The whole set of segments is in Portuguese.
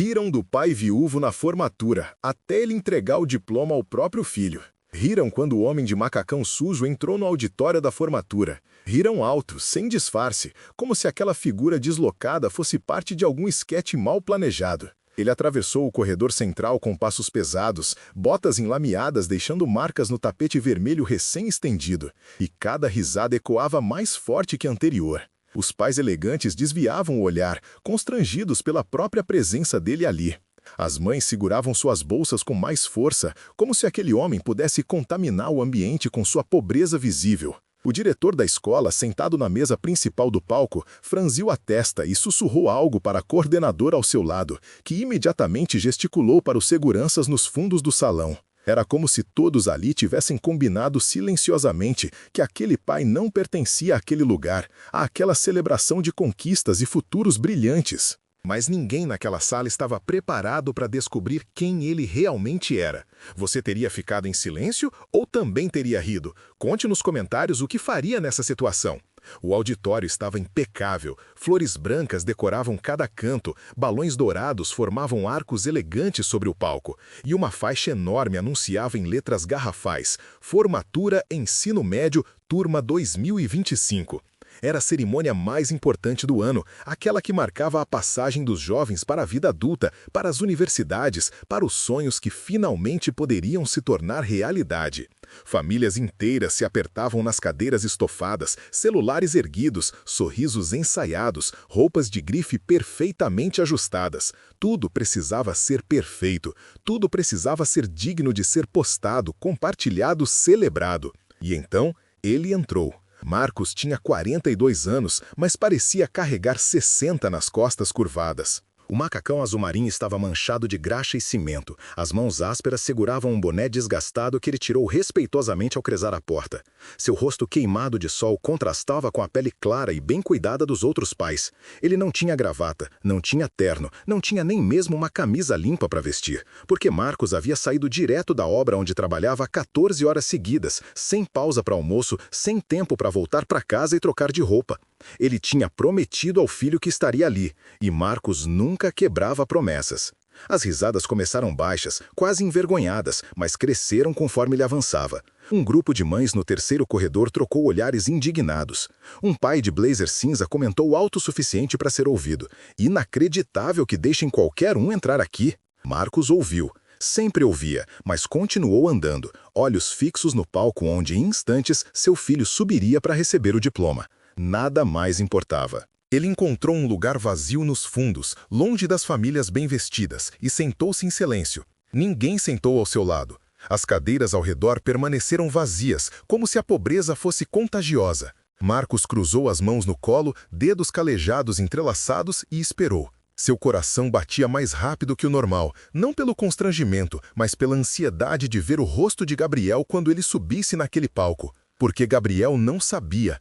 Riram do pai viúvo na formatura, até ele entregar o diploma ao próprio filho. Riram quando o homem de macacão sujo entrou no auditório da formatura. Riram alto, sem disfarce, como se aquela figura deslocada fosse parte de algum esquete mal planejado. Ele atravessou o corredor central com passos pesados, botas enlameadas deixando marcas no tapete vermelho recém-estendido, e cada risada ecoava mais forte que a anterior. Os pais elegantes desviavam o olhar, constrangidos pela própria presença dele ali. As mães seguravam suas bolsas com mais força, como se aquele homem pudesse contaminar o ambiente com sua pobreza visível. O diretor da escola, sentado na mesa principal do palco, franziu a testa e sussurrou algo para a coordenadora ao seu lado, que imediatamente gesticulou para os seguranças nos fundos do salão. Era como se todos ali tivessem combinado silenciosamente que aquele pai não pertencia àquele lugar, àquela celebração de conquistas e futuros brilhantes. Mas ninguém naquela sala estava preparado para descobrir quem ele realmente era. Você teria ficado em silêncio ou também teria rido? Conte nos comentários o que faria nessa situação. O auditório estava impecável, flores brancas decoravam cada canto, balões dourados formavam arcos elegantes sobre o palco, e uma faixa enorme anunciava em letras garrafais: Formatura Ensino Médio, Turma 2025. Era a cerimônia mais importante do ano, aquela que marcava a passagem dos jovens para a vida adulta, para as universidades, para os sonhos que finalmente poderiam se tornar realidade. Famílias inteiras se apertavam nas cadeiras estofadas, celulares erguidos, sorrisos ensaiados, roupas de grife perfeitamente ajustadas. Tudo precisava ser perfeito, tudo precisava ser digno de ser postado, compartilhado, celebrado. E então, ele entrou. Marcos tinha 42 anos, mas parecia carregar 60 nas costas curvadas. O macacão azul marinho estava manchado de graxa e cimento. As mãos ásperas seguravam um boné desgastado que ele tirou respeitosamente ao cruzar a porta. Seu rosto queimado de sol contrastava com a pele clara e bem cuidada dos outros pais. Ele não tinha gravata, não tinha terno, não tinha nem mesmo uma camisa limpa para vestir, porque Marcos havia saído direto da obra onde trabalhava há 14 horas seguidas, sem pausa para almoço, sem tempo para voltar para casa e trocar de roupa. Ele tinha prometido ao filho que estaria ali, e Marcos nunca quebrava promessas. As risadas começaram baixas, quase envergonhadas, mas cresceram conforme ele avançava. Um grupo de mães no terceiro corredor trocou olhares indignados. Um pai de blazer cinza comentou alto o suficiente para ser ouvido. Inacreditável que deixem qualquer um entrar aqui. Marcos ouviu. Sempre ouvia, mas continuou andando, olhos fixos no palco onde, em instantes, seu filho subiria para receber o diploma. Nada mais importava. Ele encontrou um lugar vazio nos fundos, longe das famílias bem vestidas, e sentou-se em silêncio. Ninguém sentou ao seu lado. As cadeiras ao redor permaneceram vazias, como se a pobreza fosse contagiosa. Marcos cruzou as mãos no colo, dedos calejados entrelaçados, e esperou. Seu coração batia mais rápido que o normal, não pelo constrangimento, mas pela ansiedade de ver o rosto de Gabriel quando ele subisse naquele palco. Porque Gabriel não sabia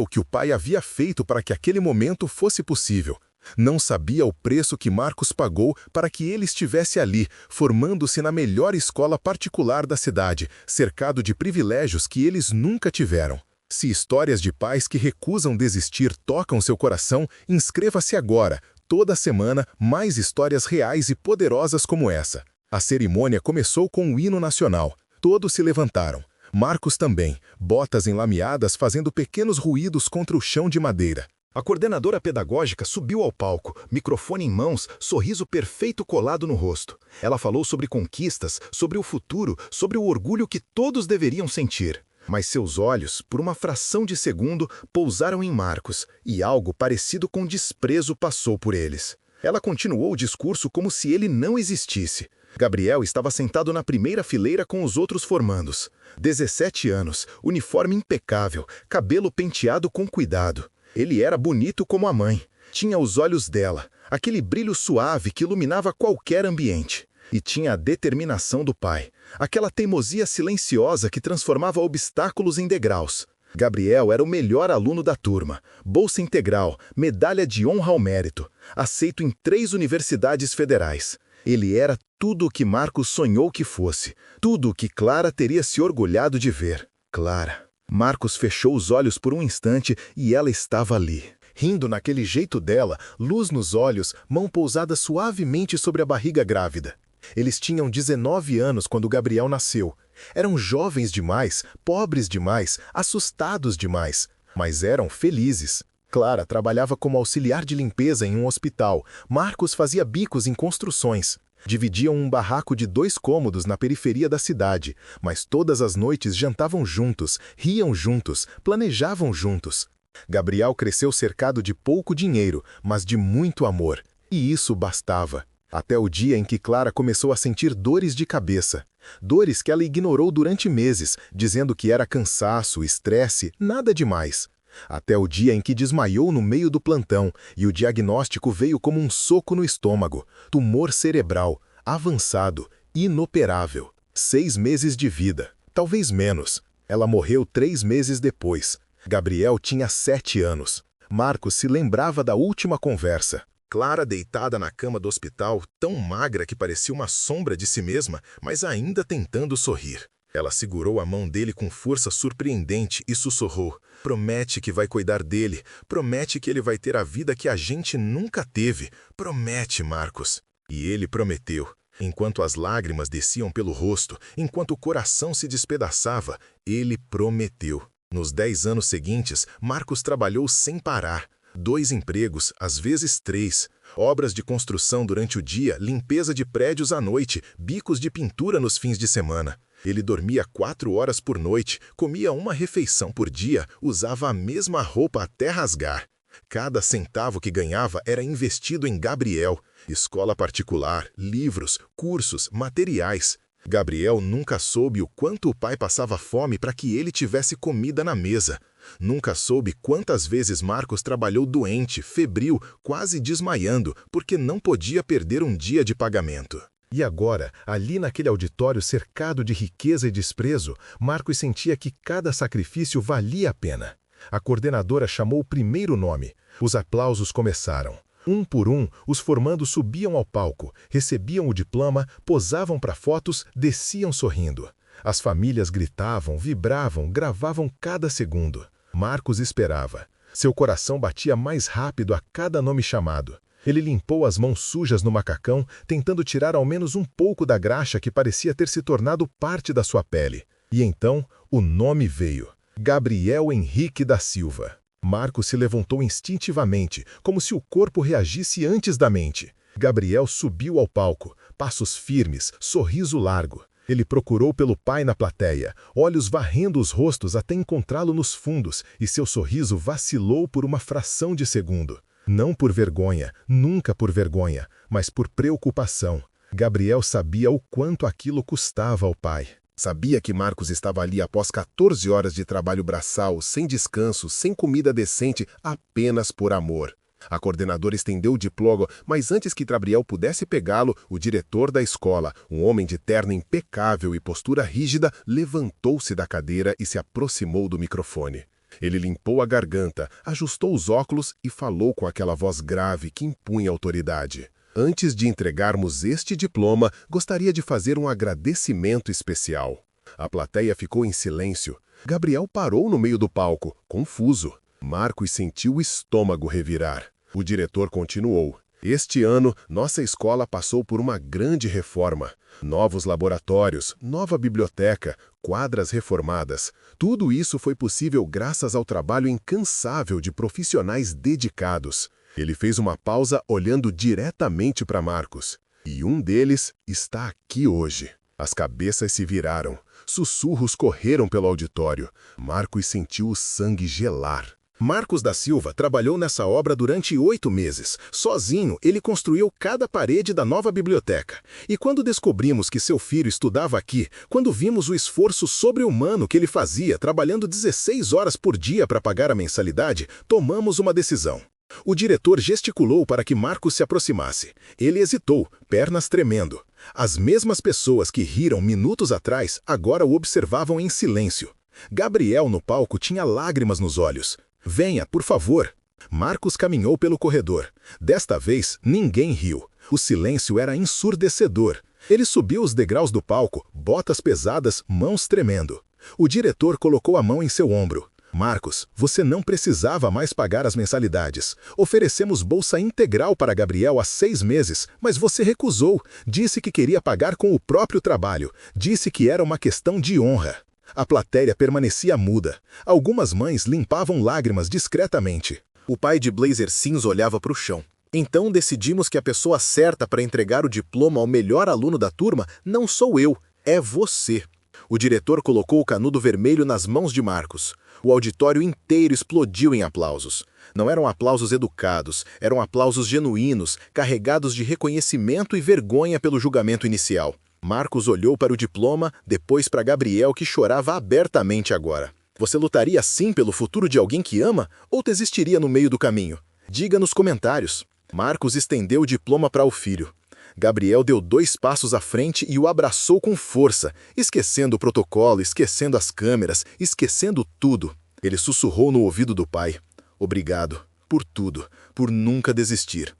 o que o pai havia feito para que aquele momento fosse possível. Não sabia o preço que Marcos pagou para que ele estivesse ali, formando-se na melhor escola particular da cidade, cercado de privilégios que eles nunca tiveram. Se histórias de pais que recusam desistir tocam seu coração, inscreva-se agora. Toda semana, mais histórias reais e poderosas como essa. A cerimônia começou com o hino nacional. Todos se levantaram. Marcos também, botas enlameadas fazendo pequenos ruídos contra o chão de madeira. A coordenadora pedagógica subiu ao palco, microfone em mãos, sorriso perfeito colado no rosto. Ela falou sobre conquistas, sobre o futuro, sobre o orgulho que todos deveriam sentir. Mas seus olhos, por uma fração de segundo, pousaram em Marcos, e algo parecido com desprezo passou por eles. Ela continuou o discurso como se ele não existisse. Gabriel estava sentado na primeira fileira com os outros formandos. 17 anos, uniforme impecável, cabelo penteado com cuidado. Ele era bonito como a mãe. Tinha os olhos dela, aquele brilho suave que iluminava qualquer ambiente. E tinha a determinação do pai, aquela teimosia silenciosa que transformava obstáculos em degraus. Gabriel era o melhor aluno da turma, bolsa integral, medalha de honra ao mérito, aceito em 3 universidades federais. Ele era tudo o que Marcos sonhou que fosse, tudo o que Clara teria se orgulhado de ver. Clara. Marcos fechou os olhos por um instante e ela estava ali. rindo naquele jeito dela, luz nos olhos, mão pousada suavemente sobre a barriga grávida. Eles tinham 19 anos quando Gabriel nasceu. Eram jovens demais, pobres demais, assustados demais, mas eram felizes. Clara trabalhava como auxiliar de limpeza em um hospital. Marcos fazia bicos em construções. Dividiam um barraco de 2 cômodos na periferia da cidade, mas todas as noites jantavam juntos, riam juntos, planejavam juntos. Gabriel cresceu cercado de pouco dinheiro, mas de muito amor, e isso bastava. Até o dia em que Clara começou a sentir dores de cabeça. Dores que ela ignorou durante meses, dizendo que era cansaço, estresse, nada demais. Até o dia em que desmaiou no meio do plantão e o diagnóstico veio como um soco no estômago. Tumor cerebral, avançado, inoperável. 6 meses de vida, talvez menos. Ela morreu 3 meses depois. Gabriel tinha 7 anos. Marcos se lembrava da última conversa. Clara deitada na cama do hospital, tão magra que parecia uma sombra de si mesma, mas ainda tentando sorrir. Ela segurou a mão dele com força surpreendente e sussurrou: "Promete que vai cuidar dele. Promete que ele vai ter a vida que a gente nunca teve. Promete, Marcos." E ele prometeu. Enquanto as lágrimas desciam pelo rosto, enquanto o coração se despedaçava, ele prometeu. Nos 10 anos seguintes, Marcos trabalhou sem parar. 2 empregos, às vezes 3. Obras de construção durante o dia, limpeza de prédios à noite, bicos de pintura nos fins de semana. Ele dormia 4 horas por noite, comia uma refeição por dia, usava a mesma roupa até rasgar. Cada centavo que ganhava era investido em Gabriel. Escola particular, livros, cursos, materiais. Gabriel nunca soube o quanto o pai passava fome para que ele tivesse comida na mesa. Nunca soube quantas vezes Marcos trabalhou doente, febril, quase desmaiando, porque não podia perder um dia de pagamento. E agora, ali naquele auditório cercado de riqueza e desprezo, Marcos sentia que cada sacrifício valia a pena. A coordenadora chamou o primeiro nome. Os aplausos começaram. Um por um, os formandos subiam ao palco, recebiam o diploma, posavam para fotos, desciam sorrindo. As famílias gritavam, vibravam, gravavam cada segundo. Marcos esperava. Seu coração batia mais rápido a cada nome chamado. Ele limpou as mãos sujas no macacão, tentando tirar ao menos um pouco da graxa que parecia ter se tornado parte da sua pele. E então, o nome veio. Gabriel Henrique da Silva. Marcos se levantou instintivamente, como se o corpo reagisse antes da mente. Gabriel subiu ao palco, passos firmes, sorriso largo. Ele procurou pelo pai na plateia, olhos varrendo os rostos até encontrá-lo nos fundos, e seu sorriso vacilou por uma fração de segundo. Não por vergonha, nunca por vergonha, mas por preocupação. Gabriel sabia o quanto aquilo custava ao pai. Sabia que Marcos estava ali após 14 horas de trabalho braçal, sem descanso, sem comida decente, apenas por amor. A coordenadora estendeu o diploma, mas antes que Gabriel pudesse pegá-lo, o diretor da escola, um homem de terno impecável e postura rígida, levantou-se da cadeira e se aproximou do microfone. Ele limpou a garganta, ajustou os óculos e falou com aquela voz grave que impunha autoridade. Antes de entregarmos este diploma, gostaria de fazer um agradecimento especial. A plateia ficou em silêncio. Gabriel parou no meio do palco, confuso. Marcos sentiu o estômago revirar. O diretor continuou. Este ano, nossa escola passou por uma grande reforma. Novos laboratórios, nova biblioteca, quadras reformadas. Tudo isso foi possível graças ao trabalho incansável de profissionais dedicados. Ele fez uma pausa olhando diretamente para Marcos. E um deles está aqui hoje. As cabeças se viraram. Sussurros correram pelo auditório. Marcos sentiu o sangue gelar. Marcos da Silva trabalhou nessa obra durante 8 meses. Sozinho, ele construiu cada parede da nova biblioteca. E quando descobrimos que seu filho estudava aqui, quando vimos o esforço sobre-humano que ele fazia, trabalhando 16 horas por dia para pagar a mensalidade, tomamos uma decisão. O diretor gesticulou para que Marcos se aproximasse. Ele hesitou, pernas tremendo. As mesmas pessoas que riram minutos atrás agora o observavam em silêncio. Gabriel no palco tinha lágrimas nos olhos. "Venha, por favor." Marcos caminhou pelo corredor. Desta vez, ninguém riu. O silêncio era ensurdecedor. Ele subiu os degraus do palco, botas pesadas, mãos tremendo. O diretor colocou a mão em seu ombro. Marcos, você não precisava mais pagar as mensalidades. Oferecemos bolsa integral para Gabriel há 6 meses, mas você recusou. Disse que queria pagar com o próprio trabalho. Disse que era uma questão de honra. A plateia permanecia muda. Algumas mães limpavam lágrimas discretamente. O pai de Blazer cinza olhava para o chão. Então decidimos que a pessoa certa para entregar o diploma ao melhor aluno da turma não sou eu, é você. O diretor colocou o canudo vermelho nas mãos de Marcos. O auditório inteiro explodiu em aplausos. Não eram aplausos educados, eram aplausos genuínos, carregados de reconhecimento e vergonha pelo julgamento inicial. Marcos olhou para o diploma, depois para Gabriel, que chorava abertamente agora. Você lutaria assim pelo futuro de alguém que ama, ou desistiria no meio do caminho? Diga nos comentários. Marcos estendeu o diploma para o filho. Gabriel deu 2 passos à frente e o abraçou com força, esquecendo o protocolo, esquecendo as câmeras, esquecendo tudo. Ele sussurrou no ouvido do pai. Obrigado, por tudo, por nunca desistir.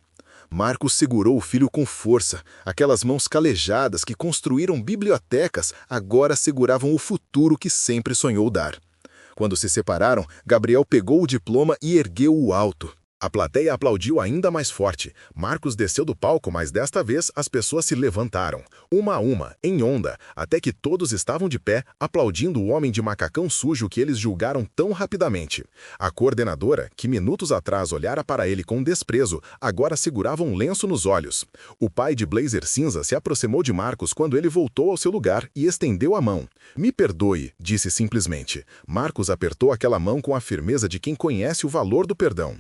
Marcos segurou o filho com força. Aquelas mãos calejadas que construíram bibliotecas agora seguravam o futuro que sempre sonhou dar. Quando se separaram, Gabriel pegou o diploma e ergueu-o alto. A plateia aplaudiu ainda mais forte. Marcos desceu do palco, mas desta vez as pessoas se levantaram, uma a uma, em onda, até que todos estavam de pé, aplaudindo o homem de macacão sujo que eles julgaram tão rapidamente. A coordenadora, que minutos atrás olhara para ele com desprezo, agora segurava um lenço nos olhos. O pai de Blazer cinza se aproximou de Marcos quando ele voltou ao seu lugar e estendeu a mão. Me perdoe, disse simplesmente. Marcos apertou aquela mão com a firmeza de quem conhece o valor do perdão.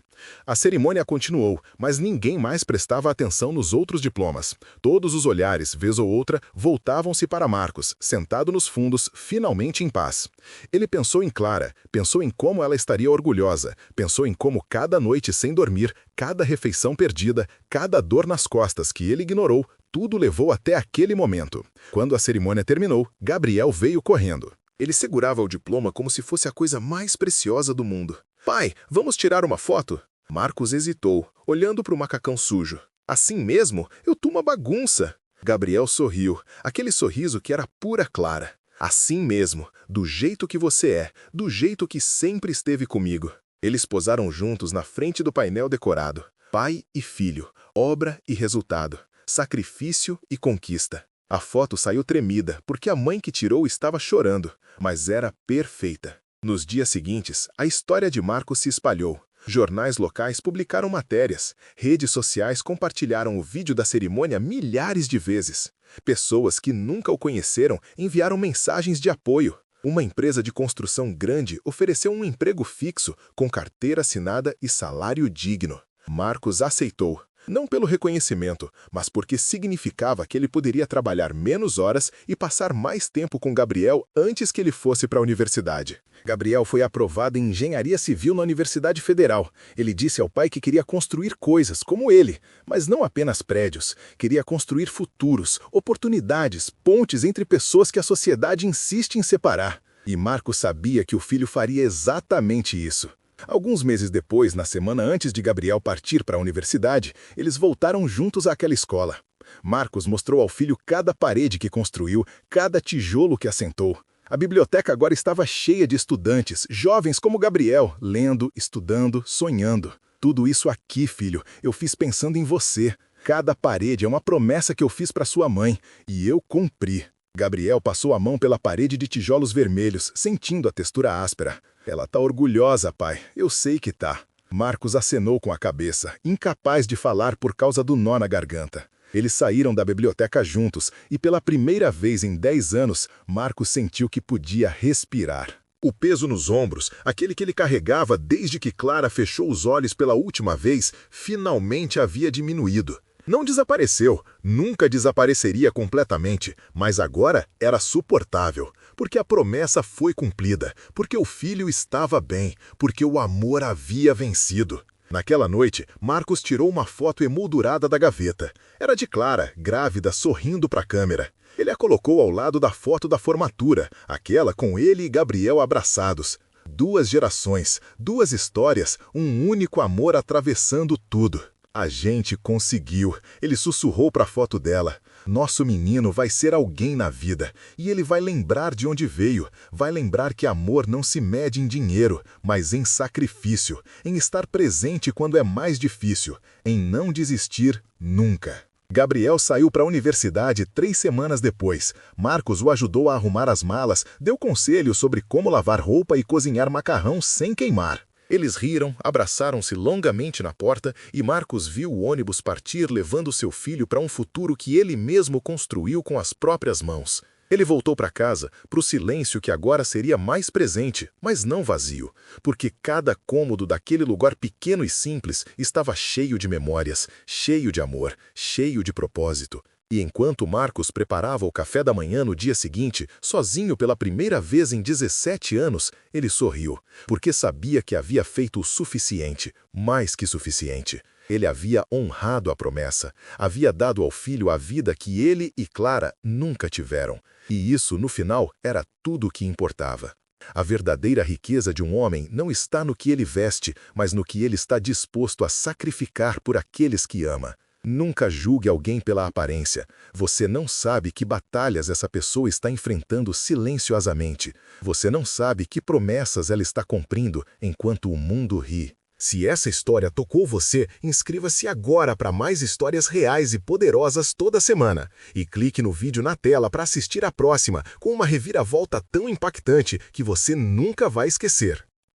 A cerimônia continuou, mas ninguém mais prestava atenção nos outros diplomas. Todos os olhares, vez ou outra, voltavam-se para Marcos, sentado nos fundos, finalmente em paz. Ele pensou em Clara, pensou em como ela estaria orgulhosa, pensou em como cada noite sem dormir, cada refeição perdida, cada dor nas costas que ele ignorou, tudo levou até aquele momento. Quando a cerimônia terminou, Gabriel veio correndo. Ele segurava o diploma como se fosse a coisa mais preciosa do mundo. Pai, vamos tirar uma foto? Marcos hesitou, olhando para o macacão sujo. Assim mesmo? Eu tô uma bagunça. Gabriel sorriu, aquele sorriso que era pura Clara. Assim mesmo, do jeito que você é, do jeito que sempre esteve comigo. Eles posaram juntos na frente do painel decorado. Pai e filho, obra e resultado, sacrifício e conquista. A foto saiu tremida, porque a mãe que tirou estava chorando, mas era perfeita. Nos dias seguintes, a história de Marcos se espalhou. Jornais locais publicaram matérias, redes sociais compartilharam o vídeo da cerimônia milhares de vezes. Pessoas que nunca o conheceram enviaram mensagens de apoio. Uma empresa de construção grande ofereceu um emprego fixo, com carteira assinada e salário digno. Marcos aceitou. Não pelo reconhecimento, mas porque significava que ele poderia trabalhar menos horas e passar mais tempo com Gabriel antes que ele fosse para a universidade. Gabriel foi aprovado em engenharia civil na Universidade Federal. Ele disse ao pai que queria construir coisas, como ele, mas não apenas prédios. Queria construir futuros, oportunidades, pontes entre pessoas que a sociedade insiste em separar. E Marcos sabia que o filho faria exatamente isso. Alguns meses depois, na semana antes de Gabriel partir para a universidade, eles voltaram juntos àquela escola. Marcos mostrou ao filho cada parede que construiu, cada tijolo que assentou. A biblioteca agora estava cheia de estudantes, jovens como Gabriel, lendo, estudando, sonhando. Tudo isso aqui, filho, eu fiz pensando em você. Cada parede é uma promessa que eu fiz para sua mãe, e eu cumpri. Gabriel passou a mão pela parede de tijolos vermelhos, sentindo a textura áspera. Ela tá orgulhosa, pai. Eu sei que tá. Marcos acenou com a cabeça, incapaz de falar por causa do nó na garganta. Eles saíram da biblioteca juntos e pela primeira vez em 10 anos, Marcos sentiu que podia respirar. O peso nos ombros, aquele que ele carregava desde que Clara fechou os olhos pela última vez, finalmente havia diminuído. Não desapareceu, nunca desapareceria completamente, mas agora era suportável, porque a promessa foi cumprida, porque o filho estava bem, porque o amor havia vencido. Naquela noite, Marcos tirou uma foto emoldurada da gaveta. Era de Clara, grávida, sorrindo para a câmera. Ele a colocou ao lado da foto da formatura, aquela com ele e Gabriel abraçados. 2 gerações, 2 histórias, um único amor atravessando tudo. A gente conseguiu. Ele sussurrou para a foto dela. Nosso menino vai ser alguém na vida. E ele vai lembrar de onde veio. Vai lembrar que amor não se mede em dinheiro, mas em sacrifício. Em estar presente quando é mais difícil. Em não desistir nunca. Gabriel saiu para a universidade 3 semanas depois. Marcos o ajudou a arrumar as malas, deu conselhos sobre como lavar roupa e cozinhar macarrão sem queimar. Eles riram, abraçaram-se longamente na porta e Marcos viu o ônibus partir levando seu filho para um futuro que ele mesmo construiu com as próprias mãos. Ele voltou para casa, para o silêncio que agora seria mais presente, mas não vazio, porque cada cômodo daquele lugar pequeno e simples estava cheio de memórias, cheio de amor, cheio de propósito. E enquanto Marcos preparava o café da manhã no dia seguinte, sozinho pela primeira vez em 17 anos, ele sorriu, porque sabia que havia feito o suficiente, mais que suficiente. Ele havia honrado a promessa, havia dado ao filho a vida que ele e Clara nunca tiveram. E isso, no final, era tudo o que importava. A verdadeira riqueza de um homem não está no que ele veste, mas no que ele está disposto a sacrificar por aqueles que ama. Nunca julgue alguém pela aparência. Você não sabe que batalhas essa pessoa está enfrentando silenciosamente. Você não sabe que promessas ela está cumprindo enquanto o mundo ri. Se essa história tocou você, inscreva-se agora para mais histórias reais e poderosas toda semana. E clique no vídeo na tela para assistir a próxima, com uma reviravolta tão impactante que você nunca vai esquecer.